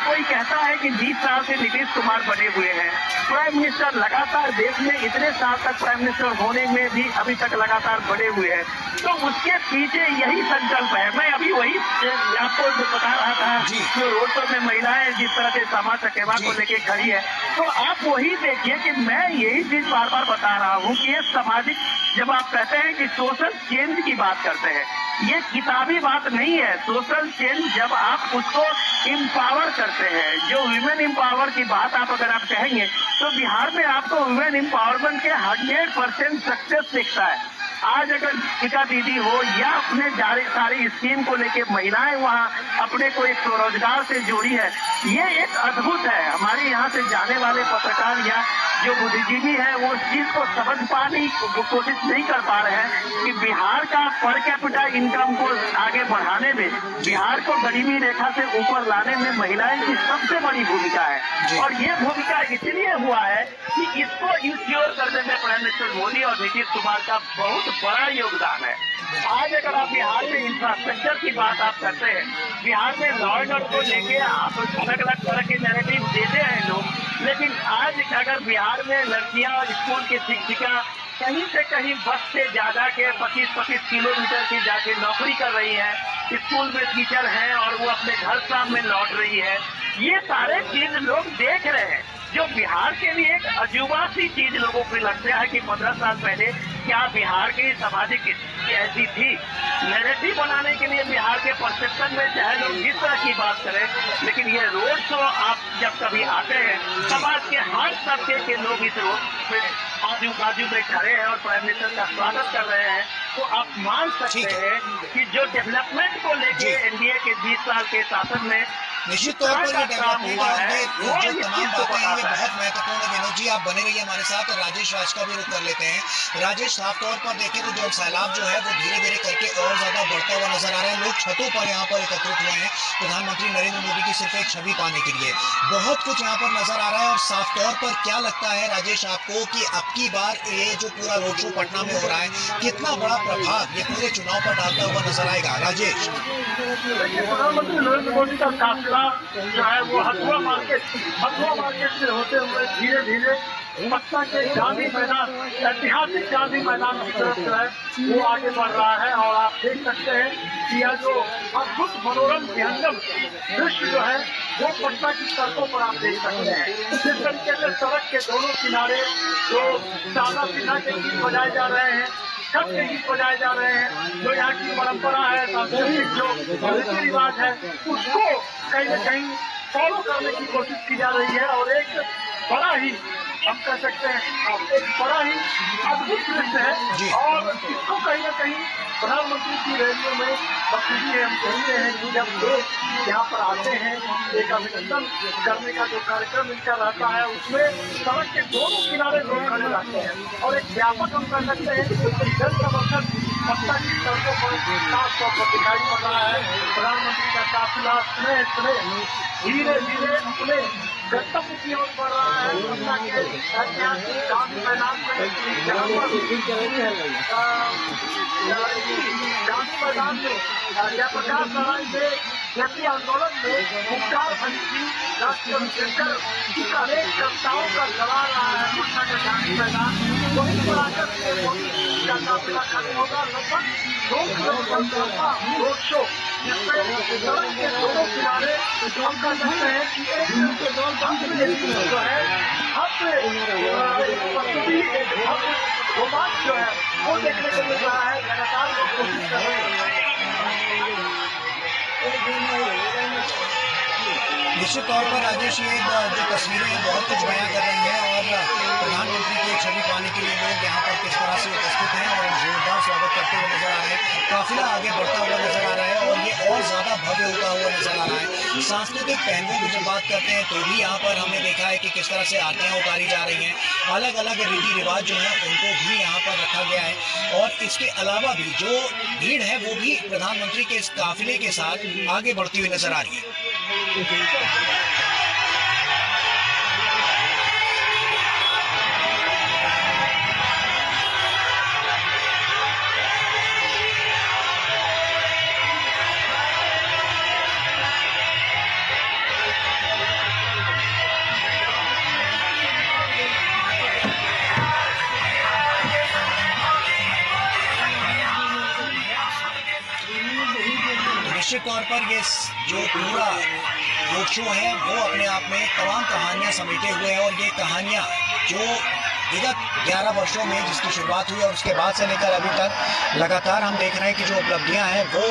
कोई कहता है कि 20 साल से नीतीश कुमार बने हुए हैं, प्राइम मिनिस्टर लगातार देश में इतने साल तक प्राइम मिनिस्टर होने में भी अभी तक लगातार बने हुए हैं, तो उसके पीछे यही संकल्प है। मैं अभी वही आपको बता रहा था, जो रोड पर में महिलाएं जिस तरह से समाज चकेवा को लेके खड़ी है, तो आप वही देखिए कि मैं यही चीज बार बार बता रहा हूँ कि ये सामाजिक, जब आप कहते हैं कि सोशल चेंज की बात करते हैं, ये किताबी बात नहीं है। सोशल चेंज जब आप उसको इम्पावर करते हैं, जो वुमेन इम्पावर की बात आप अगर आप कहेंगे, तो बिहार में आपको वुमेन इम्पावरमेंट के 100% सक्सेस दिखता है। आज अगर टीका दीदी हो या अपने सारी स्कीम को लेके महिलाएं वहाँ अपने को एक स्वरोजगार से जोड़ी है, ये एक अद्भुत है। हमारे यहाँ से जाने वाले पत्रकार या जो बुद्धिजीवी है वो इस चीज को समझ पाने की कोशिश नहीं कर पा रहे हैं कि बिहार का पर कैपिटा इनकम को आगे बढ़ाने में, बिहार को गरीबी रेखा से ऊपर लाने में महिलाएं की सबसे बड़ी भूमिका है। और ये भूमिका इसलिए हुआ है कि इसको इंश्योर करने में प्राइम मिनिस्टर मोदी और नीतीश कुमार का बहुत बड़ा योगदान है। आज अगर आप बिहार में इंफ्रास्ट्रक्चर की बात आप करते हैं, बिहार में लॉ एंड ऑर्डर को लेके आप अलग अलग तरह के नैरेटिव देते हैं लोग, लेकिन आज अगर बिहार में लड़कियां और स्कूल की शिक्षिका कहीं से कहीं बस से ज्यादा के 25-25 किलोमीटर की जाके नौकरी कर रही है, स्कूल में टीचर हैं और वो अपने घर शाम में लौट रही है, ये सारे चीज लोग देख रहे हैं, जो बिहार के लिए एक अजूबा सी चीज लोगों को लगता है कि 15 साल पहले क्या बिहार की सामाजिक स्थिति ऐसी थी। नैरेटिव बनाने के लिए बिहार के परसेप्शन में चाहे लोग जिस तरह की बात करें, लेकिन ये रोड शो आप जब कभी आते हैं, समाज के हर तबके के लोग इस रोड पे आजू बाजू में खड़े हैं और प्राइम मिनिस्टर का स्वागत कर रहे हैं, तो आप मान सकते हैं कि जो डेवलपमेंट को लेके एनडीए के 20 साल के शासन में निश्चित तौर पर ये डेवलपमेंट और जो तमाम बातें हैं ये बहुत महत्वपूर्ण है। विनोद जी आप बने रहिए हमारे साथ, और राजेश राज का भी रुख कर लेते हैं। राजेश, साफ तौर पर देखें तो जो सैलाब जो है वो धीरे धीरे करके और ज्यादा बढ़ता हुआ नजर आ रहा है। लोग छतों पर यहाँ पर एकत्रित हुए हैं प्रधानमंत्री नरेंद्र मोदी की सिर्फ एक छवि पाने के लिए। बहुत कुछ यहाँ पर नजर आ रहा है, और साफ तौर पर क्या लगता है राजेश आपको कि अब की बार ये जो पूरा रोड शो पटना में हो रहा है, कितना बड़ा प्रभाव ये पूरे चुनाव पर डालता हुआ नजर आएगा? राजेश, प्रधानमंत्री नरेंद्र मोदी का काफिला जो है वो हथुआ मार्केट से होते हुए धीरे धीरे पटना के गांधी मैदान, ऐतिहासिक गांधी मैदान की तरफ जो है वो आगे बढ़ रहा है। और आप देख सकते हैं कि यह जो अद्भुत मनोरम विहंगम दृश्य जो है वो पटना की सड़कों पर आप देख सकते हैं। जिस तरीके से सड़क के दोनों किनारे जो शारदा सिन्हा के गीत बजाए जा रहे हैं, छठ के गीत बजाए जा रहे हैं, जो यहाँ की परंपरा है, सांस्कृतिक जो रीति रिवाज है, उसको कहीं न कहीं फॉलो करने की कोशिश की जा रही है। और एक बड़ा ही, हम कह सकते हैं, एक बड़ा ही अद्भुत दृश्य है। और इसको कहीं न कहीं प्रधानमंत्री की रैलियों में बखूबी हम कहते हैं कि जब लोग यहाँ पर आते हैं, एक अभिनंदन करने का जो कार्यक्रम इनका रहता है, उसमें सड़क के दोनों किनारे लोग खड़े रहते हैं। और एक व्यापक हम कह सकते हैं कि जन समर्थन पटना की सड़कों पर साफ तौर पर दिखाई पड़ रहा है। प्रधानमंत्री का काफिला धीरे धीरे अपने गंतव्य की ओर बढ़ रहा है। पटना के ऐतिहासिक गांधी मैदान में जयप्रकाश नारायण से जैसे आंदोलन में मुख्तार खलीफी, डॉक्टर अम्बेडकर की अनेक कविताओं का जला रहा है पटना का गांधी मैदान, वहीं पर आकर का काफिला खत्म होगा। लगभग 2 किलोमीटर का रोड शो, जिसमें सड़क के दोनों किनारे हम कर सकते हैं कि जो है रोमांच जो है वो देखने को मिल रहा है। लगातार लोग कोशिश कर रहे हैं। निश्चित तौर पर राजेश ये जो तस्वीरें हैं बहुत कुछ बयां कर रही हैं, और प्रधानमंत्री की छवि पाने के लिए लोग यहाँ पर किस तरह से उपस्थित हैं और जोरदार स्वागत करते हुए नजर आ रहे हैं। काफिला आगे बढ़ता हुआ नजर आ रहा है और ये और ज्यादा भव्य होता हुआ नजर आ रहा है। सांस्कृतिक पहलुओं की जब बात करते हैं तो भी यहाँ पर हमने देखा है कि किस तरह से आरतियां उतारी जा रही हैं, अलग अलग रीति रिवाज जो है उनको भी यहाँ पर रखा गया है। और इसके अलावा भी जो भीड़ है वो भी प्रधानमंत्री के इस काफिले के साथ आगे बढ़ती हुई नजर आ रही है। तौर पर ये जो पूरा रोड शो है वो अपने आप में तमाम कहानियां समेटे हुए हैं, और ये कहानियां जो विगत 11 वर्षों में जिसकी शुरुआत हुई और उसके बाद से लेकर अभी तक लगातार हम देख रहे हैं कि जो उपलब्धियां हैं वो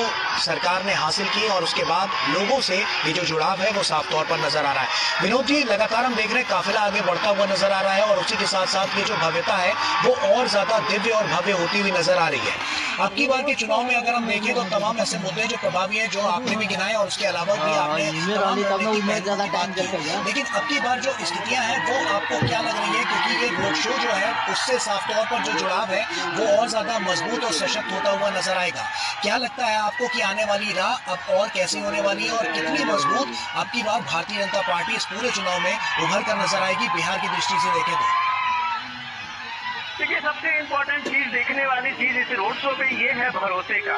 सरकार ने हासिल की, और उसके बाद लोगों से ये जो जुड़ाव है वो साफ तौर पर नजर आ रहा है। विनोद जी, लगातार हम देख रहे हैं काफिला आगे बढ़ता हुआ नजर आ रहा है, और उसी के साथ साथ ये जो भव्यता है वो और ज्यादा दिव्य और भव्य होती हुई नजर आ रही है। अब की बार के चुनाव में अगर हम देखें तो तमाम ऐसे मुद्दे जो प्रभावी हैं, जो आपने भी गिनाए और उसके अलावा भी आपने लेकिन अब की बार जो स्थितियां हैं वो आपको क्या लग रही है, क्योंकि ये रोड शो जो है उससे साफ तौर पर जो जुड़ाव है वो और ज्यादा मजबूत और सशक्त होता हुआ नजर आएगा। क्या लगता है आपको कि आने वाली राह अब और कैसी होने वाली है, और कितनी मजबूत अब की बार भारतीय जनता पार्टी इस पूरे चुनाव में उभर कर नजर आएगी बिहार की दृष्टि से देखें तो? देखिए, सबसे इम्पोर्टेंट चीज, देखने वाली चीज इस रोड शो पे ये है भरोसे का।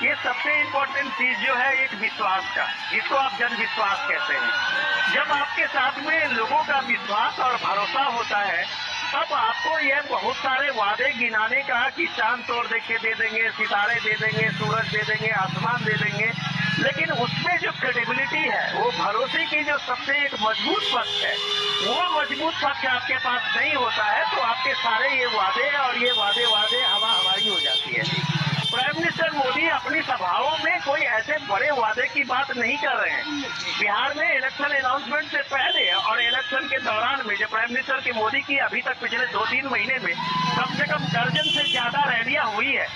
ये सबसे इम्पोर्टेंट चीज जो है एक विश्वास का, जिसको आप जन विश्वास कहते हैं। जब आपके साथ में लोगों का विश्वास और भरोसा होता है तब आपको ये बहुत सारे वादे गिनाने का कि चांद तोड़ देखे दे देंगे, सितारे दे देंगे, सूरज दे देंगे, आसमान दे देंगे, लेकिन उसमें जो क्रेडिबिलिटी है, वो भरोसे की जो सबसे एक मजबूत पक्ष है, वो मजबूत पक्ष आपके पास नहीं होता है तो आपके सारे ये वादे और ये वादे हवा हवाई हो जाती है। प्राइम मिनिस्टर मोदी अपनी सभाओं में कोई ऐसे बड़े वादे की बात नहीं कर रहे हैं। बिहार में इलेक्शन अनाउंसमेंट से पहले और इलेक्शन के दौरान में जो प्राइम मिनिस्टर की मोदी की अभी तक पिछले 2-3 महीने में कम से कम दर्जन से ज्यादा रैलियां हुई है,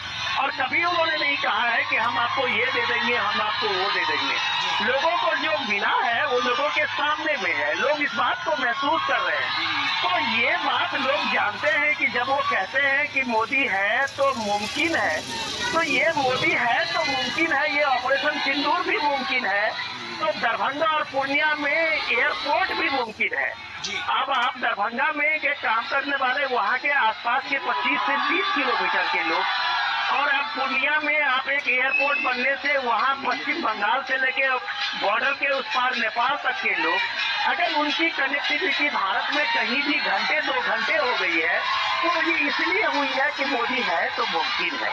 और कभी उन्होंने नहीं कहा है कि हम आपको ये दे देंगे, हम आपको वो दे देंगे। लोगों को जो मिला है वो लोगों के सामने में है, लोग इस बात को महसूस कर रहे हैं। तो ये बात लोग जानते हैं कि जब वो कहते हैं कि मोदी है तो मुमकिन है, तो ये मोदी है तो मुमकिन है, ये ऑपरेशन सिंदूर भी मुमकिन है, तो दरभंगा और पूर्णिया में एयरपोर्ट भी मुमकिन है। अब आप दरभंगा में के काम करने वाले वहाँ के आसपास के 25 से 30 किलोमीटर के लोग, और अब पूर्णिया में आप एक एयरपोर्ट बनने से वहाँ पश्चिम बंगाल से लेके बॉर्डर के उस पार नेपाल तक के लोग, अगर उनकी कनेक्टिविटी भारत में कहीं भी घंटे 2 घंटे हो गई है तो ये इसलिए हुई है कि मोदी है तो मुमकिन है।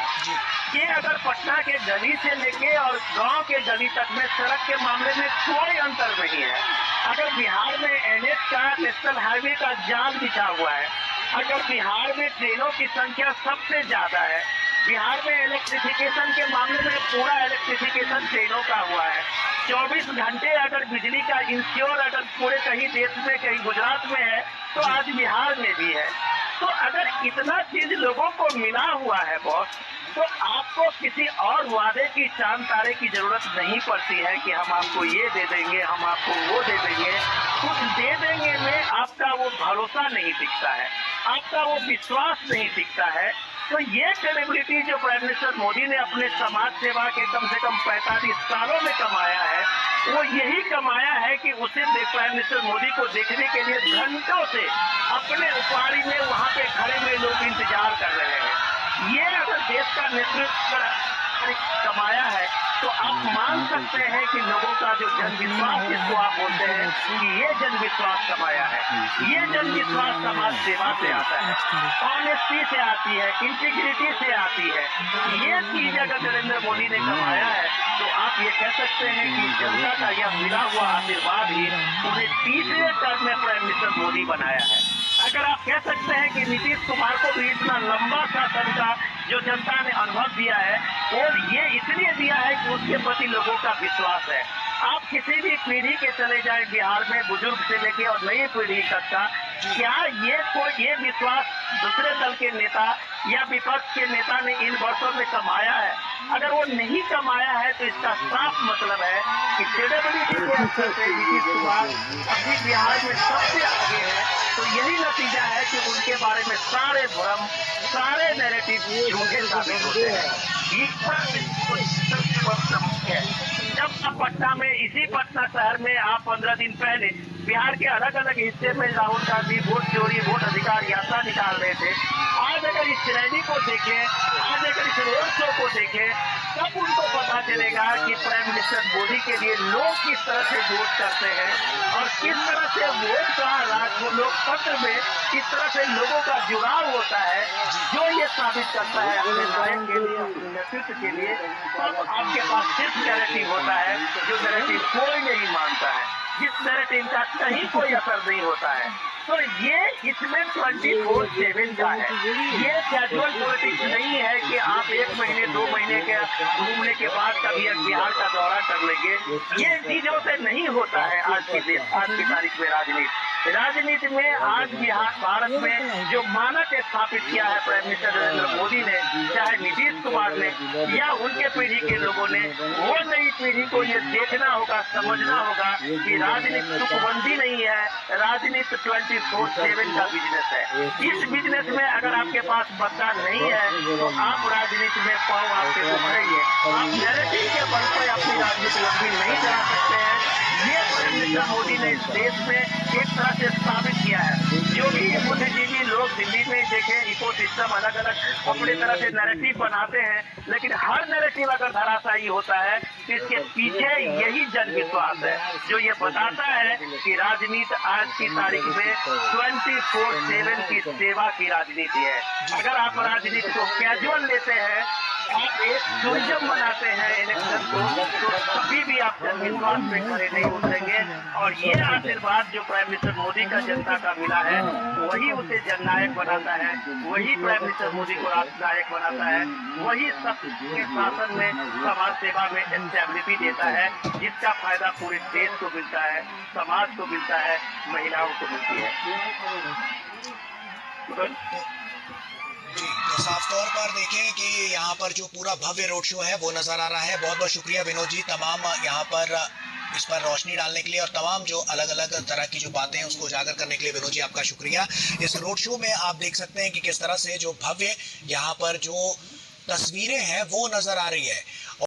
ये अगर पटना के गली से लेके और गांव के गली तक में सड़क के मामले में कोई अंतर नहीं है। अगर बिहार में NH का, नेशनल हाईवे का जाल बिछा हुआ है, अगर बिहार में ट्रेनों की संख्या सबसे ज्यादा है, बिहार में इलेक्ट्रिफिकेशन के मामले में पूरा इलेक्ट्रिफिकेशन ट्रेनों का हुआ है, 24 घंटे अगर बिजली का इंश्योर अगर पूरे कहीं देश में, कहीं गुजरात में है तो आज बिहार में भी है। तो अगर इतना चीज लोगों को मिला हुआ है बॉस, तो आपको किसी और वादे की, चांद तारे की जरूरत नहीं पड़ती है कि हम आपको ये दे देंगे, हम आपको वो दे देंगे। कुछ दे देंगे में आपका वो भरोसा नहीं दिखता है, आपका वो विश्वास नहीं दिखता है। तो ये क्रेडिबिलिटी जो प्राइम मिनिस्टर मोदी ने अपने समाज सेवा के कम से कम 45 सालों में कमाया है, वो यही कमाया है कि उसे प्राइम मिनिस्टर मोदी को देखने के लिए घंटों से अपने उपारी में वहाँ पे खड़े हुए लोग इंतजार कर रहे हैं। ये अगर देश का नेतृत्व कमाया है तो आप मान सकते हैं कि लोगों का जो जन विश्वास, जिसको आप बोलते हैं कि ये जन विश्वास कमाया है, ये जन विश्वास समाज सेवा से आता है, ऑनेस्टी से आती है, इंटीग्रिटी से आती है। ये चीज अगर नरेंद्र मोदी ने कमाया है तो आप ये कह सकते हैं कि जनता का यह मिला हुआ आशीर्वाद ही उन्हें तीसरे टर्म में प्राइम मिनिस्टर मोदी बनाया है। अगर आप कह सकते हैं कि नीतीश कुमार को भी इतना लंबा शासन का जो जनता ने अनुभव दिया है, और ये इसलिए दिया है कि उसके प्रति लोगों का विश्वास है। आप किसी भी पीढ़ी के चले जाए बिहार में, बुजुर्ग से लेके और नई पीढ़ी तक का, क्या ये विश्वास दूसरे दल के नेता या विपक्ष के नेता ने इन वर्षों में कमाया है? अगर वो नहीं कमाया है तो इसका साफ मतलब है कि क्रेडिबिलिटी के स्तर पे नीतीश कुमार अभी बिहार में सबसे आगे है। तो यही नतीजा है कि उनके बारे में सारे भ्रम, सारे नैरेटिव झूठे साबित होते हैं। जब पटना में, इसी पटना शहर में आप 15 दिन पहले बिहार के अलग अलग हिस्से में राहुल गांधी वोट चोरी वोट अधिकार यात्रा निकाल रहे थे। आज अगर इस रैली को देखें, आज अगर इस रोड शो को देखें, तब उनको पता चलेगा कि प्राइम मिनिस्टर मोदी के लिए लोग किस तरह से वोट करते हैं और किस तरह से वोट का लोकतंत्र में किस तरह से लोगों का जुड़ाव होता है, जो ये साबित करता है अपने नायक के लिए, अपने नेतृत्व के लिए। तब आपके पास सिर्फ नैरेटिव होता है, जो नैरेटिव कोई नहीं मानता है, जिस नैरेटिव का कहीं कोई असर नहीं होता है। तो ये इसमें 24/7 का है। ये कैजुअल पॉलिटिक्स नहीं है कि आप 1 महीने 2 महीने के घूमने के बाद कभी एक बिहार का दौरा कर लेंगे। ये चीजों से नहीं होता है आज की तारीख में राजनीति में। आज बिहार भारत में जो मानक स्थापित किया है प्राइम मिनिस्टर नरेंद्र मोदी ने, चाहे नीतीश कुमार ने या उनके पीढ़ी के लोगों ने, वो नई पीढ़ी को ये देखना होगा, समझना होगा कि राजनीति तुकबंदी नहीं है, राजनीति 24/7 का बिजनेस है। इस बिजनेस में अगर आपके पास मतदान नहीं है तो आप राजनीति में पाँव आपके उभरेंगे। आप नैरेटिव के बल पर अपनी राजनीति लंबी नहीं चला सकते हैं। ये प्राइम मिनिस्टर मोदी ने इस देश में एक तरह से साबित किया है। जो भी बुद्धिजीवी लोग दिल्ली में देखे, इको सिस्टम अलग अलग अपने तरह से नैरेटिव बनाते हैं, लेकिन हर नैरेटिव अगर धराशायी होता है तो इसके पीछे यही जन विश्वास है, जो ये बताता है कि राजनीति आज की तारीख में 24/7 की सेवा की राजनीति है। अगर आप राजनीति को कैजुअल लेते हैं, आप एक टूरिज्म बनाते हैं इलेक्शन को, तो कभी भी आप जनविश्वास में खड़े नहीं उतरेंगे। और ये आशीर्वाद जो प्राइम मिनिस्टर मोदी का जनता का मिला है, वही उसे जननायक बनाता है, वही प्राइम मिनिस्टर मोदी को राष्ट्रनायक बनाता है, वही सबके शासन में, समाज सेवा में स्टेबिलिटी देता है, जिसका फायदा पूरे देश को मिलता है, समाज को मिलता है, महिलाओं को मिलती है। जी, तो साफ तौर पर देखें कि यहाँ पर जो पूरा भव्य रोड शो है वो नजर आ रहा है। बहुत बहुत शुक्रिया विनोद जी, तमाम यहाँ पर इस पर रोशनी डालने के लिए और तमाम जो अलग अलग तरह की जो बातें हैं उसको उजागर करने के लिए विनोद जी आपका शुक्रिया। इस रोड शो में आप देख सकते हैं कि किस तरह से जो भव्य यहाँ पर जो तस्वीरें हैं वो नजर आ रही है।